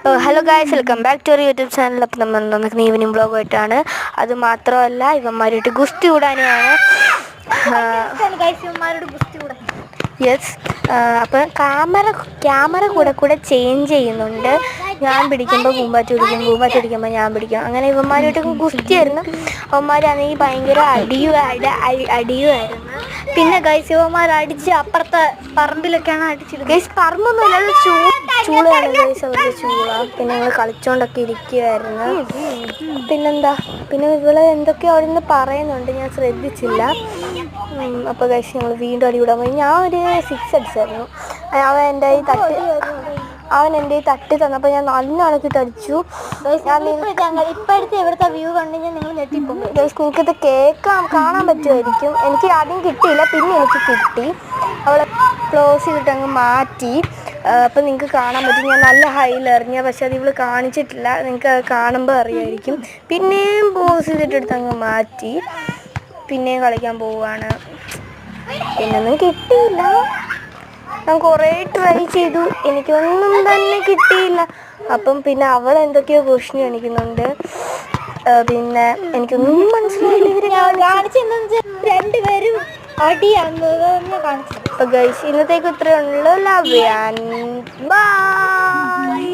Hello guys, welcome back to our YouTube channel. അപ്പം നമ്മൾ നമുക്ക് ഈവനിങ് ബ്ലോഗായിട്ടാണ്. അത് മാത്രമല്ല, ഇവന്മാരായിട്ട് ഗുസ്തി കൂടാനുമാണ്. യെസ്. അപ്പം ക്യാമറ കൂടെ ചേഞ്ച് ചെയ്യുന്നുണ്ട്. ഞാൻ പിടിക്കുമ്പോൾ പൂമ്പാറ്റി പിടിക്കുമ്പോൾ ഞാൻ പിടിക്കും. അങ്ങനെ ഇവന്മാരായിട്ട് ഗുസ്തിയായിരുന്നു. അവന്മാരാണെങ്കിൽ ഭയങ്കര അടിയുമായിരുന്നു. പിന്നെ ഗൈസ്, ഇവന്മാർ അടിച്ച് അപ്പുറത്തെ പറമ്പിലൊക്കെയാണ് അടിച്ചത്. ഗൈസ്, പറമ്പൊന്നുമില്ല, അത് ചൂളയാണ് ഗൈസ്, അവരുടെ ചൂള. പിന്നെ ഞങ്ങൾ കളിച്ചോണ്ടൊക്കെ ഇരിക്കുമായിരുന്നു. പിന്നെന്താ, പിന്നെ ഇവള് എന്തൊക്കെയോ അവിടെ നിന്ന് പറയുന്നുണ്ട്, ഞാൻ ശ്രദ്ധിച്ചില്ല. അപ്പോൾ ഗൈസ്, ഞങ്ങൾ വീണ്ടും അടിവിടാൻ പോയി. ഞാൻ ഒരു 6 അടിച്ചായിരുന്നു. അവൻ എൻ്റെ ഈ തട്ടി തന്നപ്പോൾ ഞാൻ നല്ല അടക്കിട്ട് അടിച്ചു. ഇപ്പോഴത്തെ ഇവിടുത്തെ വ്യൂ കണ്ടു കഴിഞ്ഞാൽ നിങ്ങൾ ഞെട്ടിപ്പോകും. ഗൈസ്, നിങ്ങൾക്കിത് കാണാൻ പറ്റുമായിരിക്കും. എനിക്ക് ആദ്യം കിട്ടിയില്ല, പിന്നെ എനിക്ക് കിട്ടി. അവളെ ക്ലോസ് ചെയ്തിട്ട് അങ്ങ് മാറ്റി. അപ്പം നിങ്ങൾക്ക് കാണാൻ പറ്റും, ഞാൻ നല്ല ഹൈയിൽ എറിഞ്ഞ, പക്ഷെ അത് ഇവള് കാണിച്ചിട്ടില്ല. നിങ്ങൾക്ക് അത് കാണുമ്പോൾ അറിയായിരിക്കും. പിന്നെയും പോസ് ചെയ്തിട്ടെടുത്ത് അങ്ങ് മാറ്റി. പിന്നെയും കളിക്കാൻ പോവുകയാണ്. പിന്നൊന്നും കിട്ടിയില്ല. ഞാൻ കുറേ ട്രൈ ചെയ്തു, എനിക്കൊന്നും തന്നെ കിട്ടിയില്ല. അപ്പം പിന്നെ അവൾ എന്തൊക്കെയോ ക്വസ്റ്റ്യൻ കാണിക്കുന്നുണ്ട്. പിന്നെ എനിക്കൊന്നും മനസ്സിലായില്ല. രണ്ടുപേരും അടിയാന്ന് കാണിച്ചു. അപ്പോൾ ഗൈസ്, ഇന്നത്തേക്ക് ഇത്രയേ ഉള്ളൂ. Love and by.